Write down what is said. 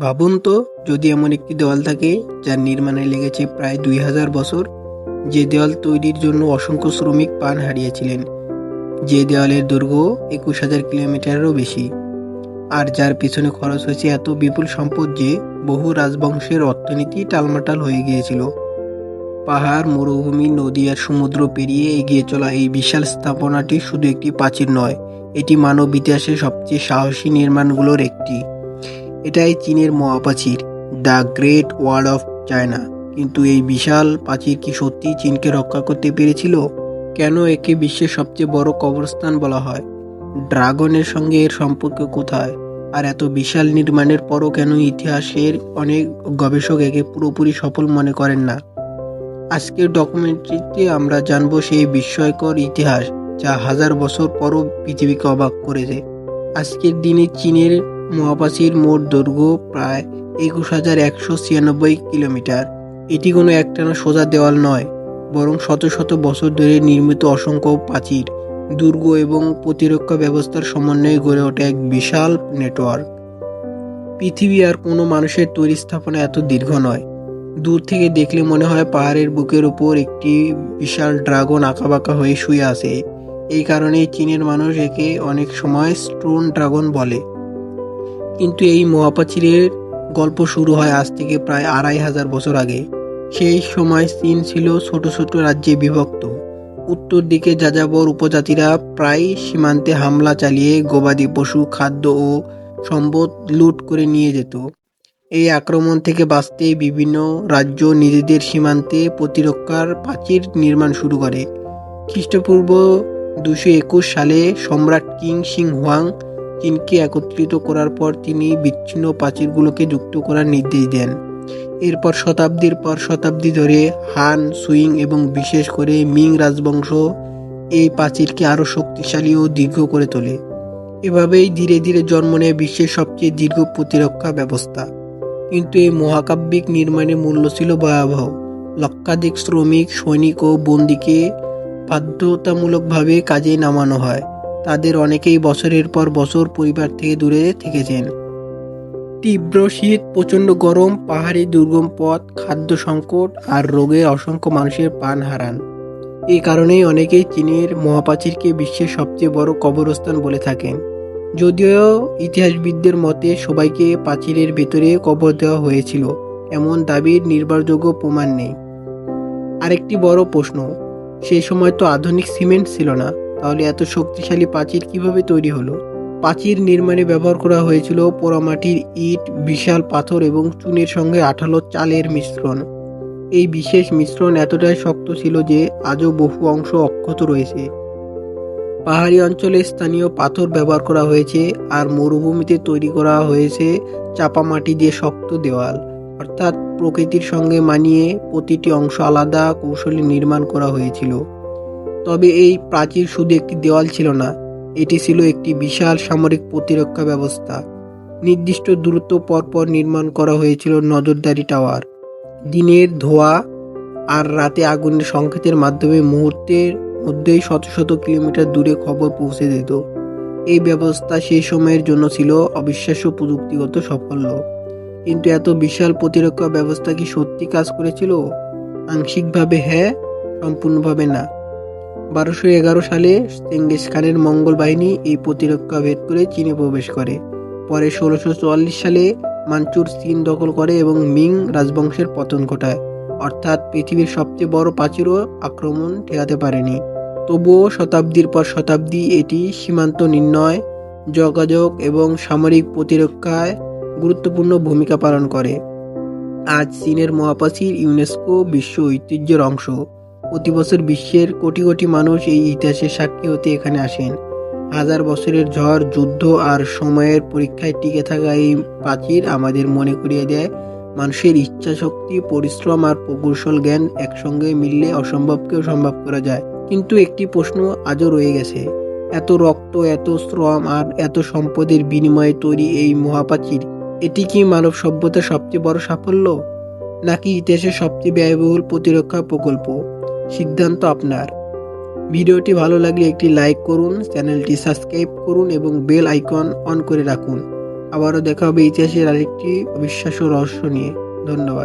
ভাবুন তো, যদি এমন একটি দেওয়াল থাকে যার নির্মাণে লেগেছে প্রায় 2000 বছর, যে দেওয়াল তৈরির জন্য অসংখ্য শ্রমিক প্রাণ হারিয়েছিলেন, যে দেওয়ালের দৈর্ঘ্য 21,000 কিলোমিটারেরও বেশি, আর যার পিছনে খরচ হয়েছে এত বিপুল সম্পদ যে বহু রাজবংশের অর্থনীতি টালমাটাল হয়ে গিয়েছিল। পাহাড়, মরুভূমি, নদী আর সমুদ্র পেরিয়ে এগিয়ে চলা এই বিশাল স্থাপনাটি শুধু একটি প্রাচীর নয়, এটি মানব ইতিহাসের সবচেয়ে সাহসী নির্মাণগুলোর একটি। এটাই চীনের মহাপ্রাচীর, the great wall of China. কিন্তু এই বিশাল প্রাচীর কি সত্যি চীনকে রক্ষা করতে পেরেছিল? কেন একে বিশ্বের সবচেয়ে বড় কবরস্থান বলা হয়? ড্রাগনের সঙ্গে এর সম্পর্ক কোথায়? আর এত বিশাল নির্মাণের পরও কেন ইতিহাসের অনেক গবেষক একে পুরোপুরি সফল মনে করেন না? আজকের ডকুমেন্টারিতে আমরা জানবো সেই বিস্ময়কর ইতিহাস যা হাজার বছর পরও পৃথিবীকে অবাক করেছে। আজকের দিনে চীনের মহাপ্রাচীর মোট দৈর্ঘ্য প্রায় 21,196 কিলোমিটার। এটি কোনো একটানা সোজা দেওয়াল নয়, বরং শত শত বছর ধরে নির্মিত অসংখ্য প্রাচীর, দুর্গ এবং প্রতিরক্ষা ব্যবস্থার সমন্বয়ে গড়ে ওঠে এক বিশাল নেটওয়ার্ক। পৃথিবী আর কোনো মানুষের তৈরি স্থাপনা এত দীর্ঘ নয়। দূর থেকে দেখলে মনে হয় পাহাড়ের বুকের উপর একটি বিশাল ড্রাগন আঁকাবাঁকা হয়ে শুয়ে আছে। এই কারণেই চীনের মানুষ একে অনেক সময় স্টোন ড্রাগন বলে। কিন্তু এই মহাপ্রাচীরের গল্প শুরু হয় আজ থেকে প্রায় 2500 বছর আগে। সেই সময় চীন ছিল ছোট ছোট রাজ্যে বিভক্ত। উত্তর দিকে যাযাবর উপজাতিরা প্রায় সীমান্তে হামলা চালিয়ে গবাদি পশু, খাদ্য ও সম্পদ লুট করে নিয়ে যেত। এই আক্রমণ থেকে বাঁচতে বিভিন্ন রাজ্য নিজেদের সীমান্তে প্রতিরক্ষার প্রাচীর নির্মাণ শুরু করে। খ্রিস্টপূর্ব 221 সালে সম্রাট কিং শিং হুয়াং চীনকে একত্রিত করার পর তিনি বিচ্ছিন্ন প্রাচীরগুলোকে যুক্ত করার নির্দেশ দেন। এরপর শতাব্দীর পর শতাব্দী ধরে হান, সুইং এবং বিশেষ করে মিং রাজবংশ এই প্রাচীরকে আরও শক্তিশালী ও দীর্ঘ করে তোলে। এভাবেই ধীরে ধীরে জন্ম নেয় বিশ্বের সবচেয়ে দীর্ঘ প্রতিরক্ষা ব্যবস্থা। কিন্তু এই মহাকাব্যিক নির্মাণের মূল্য ছিল ভয়াবহ। লক্ষাধিক শ্রমিক, সৈনিক ও বন্দীকে বাধ্যতামূলকভাবে কাজে নামানো হয়। তাদের অনেকেই বছরের পর বছর পরিবার থেকে দূরে থেকেছেন। তীব্র শীত, প্রচণ্ড গরম, পাহাড়ি দুর্গম পথ, খাদ্য সংকট আর রোগে অসংখ্য মানুষের প্রাণ হারান। এই কারণেই অনেকেই চীনের মহাপ্রাচীরকে বিশ্বের সবচেয়ে বড় কবরস্থান বলে থাকেন। যদিও ইতিহাসবিদদের মতে সবাইকে প্রাচীরের ভেতরে কবর দেওয়া হয়েছিল, এমন দাবির নির্ভরযোগ্য প্রমাণ নেই। আরেকটি বড় প্রশ্ন, সেই সময় তো আধুনিক সিমেন্ট ছিল না, তাহলে এত শক্তিশালী প্রাচীর কিভাবে তৈরি হলো? প্রাচীর নির্মাণে ব্যবহার করা হয়েছিল পোড়ামাটির ইট, বিশাল পাথর এবং চুনের সঙ্গে আঠালো চালের মিশ্রণ। এই বিশেষ মিশ্রণ এতটাই শক্ত ছিল যে আজও বহু অংশ অক্ষত রয়েছে। পাহাড়ি অঞ্চলে স্থানীয় পাথর ব্যবহার করা হয়েছে, আর মরুভূমিতে তৈরি করা হয়েছে চাপা মাটি দিয়ে শক্ত দেওয়াল। অর্থাৎ প্রকৃতির সঙ্গে মানিয়ে প্রতিটি অংশ আলাদা কৌশলে নির্মাণ করা হয়েছিল। তবে এই প্রাচীর শুধু একটি দেওয়াল ছিল না, এটি ছিল একটি বিশাল সামরিক প্রতিরক্ষা ব্যবস্থা। নির্দিষ্ট দূরত্ব পরপর নির্মাণ করা হয়েছিল নজরদারি টাওয়ার। দিনের ধোঁয়া আর রাতে আগুনের সংকেতের মাধ্যমে মুহূর্তের মধ্যেই শত শত কিলোমিটার দূরে খবর পৌঁছে যেত। এই ব্যবস্থা সেই সময়ের জন্য ছিল অবিশ্বাস্য প্রযুক্তিগত সাফল্য। কিন্তু এত বিশাল প্রতিরক্ষা ব্যবস্থা কি সত্যি কাজ করেছিল? আংশিকভাবে হ্যাঁ, সম্পূর্ণভাবে না। 1211 সালে চেঙ্গিস খানের মঙ্গল বাহিনী এই প্রতিরক্ষা ভেদ করে চীনে প্রবেশ করে। পরে 1644 সালে মানচুর চীন দখল করে এবং মিং রাজবংশের পতন ঘটায়। অর্থাৎ পৃথিবীর সবচেয়ে বড় প্রাচীরও আক্রমণ ঠেকাতে পারেনি। তবুও শতাব্দীর পর শতাব্দী এটি সীমান্ত নির্ণয়, যোগাযোগ এবং সামরিক প্রতিরক্ষায় গুরুত্বপূর্ণ ভূমিকা পালন করে। আজ চীনের মহাপ্রাচীর ইউনেস্কো বিশ্ব ঐতিহ্যের অংশ। প্রতি বছর বিশ্বের কোটি কোটি মানুষ এই ইতিহাসের সাক্ষী হতে এখানে আসেন। হাজার বছরের ঝড়, যুদ্ধ আর সময়ের পরীক্ষায় টিকে থাকা এই প্রাচীর আমাদের মনে করিয়ে দেয় মানুষের ইচ্ছাশক্তি, পরিশ্রম আর প্রকৌশল জ্ঞান একসঙ্গে মিললে অসম্ভবকেও সম্ভব করা যায়। কিন্তু একটি প্রশ্ন আজও রয়ে গেছে, এত রক্ত, এত শ্রম আর এত সম্পদের বিনিময়ে তৈরি এই মহাপ্রাচীর, এটি কি মানব সভ্যতার সবচেয়ে বড় সাফল্য, নাকি ইতিহাসের সবচেয়ে ব্যয়বহুল প্রতিরক্ষা প্রকল্প? সিদ্ধান্ত আপনার। ভিডিওটি ভালো লাগলে একটি লাইক করুন, চ্যানেলটি সাবস্ক্রাইব করুন এবং বেল আইকন অন করে রাখুন আবারও দেখা হবে ইতিহাসের আরেকটি অবিশ্বাস্য রহস্য নিয়ে। ধন্যবাদ।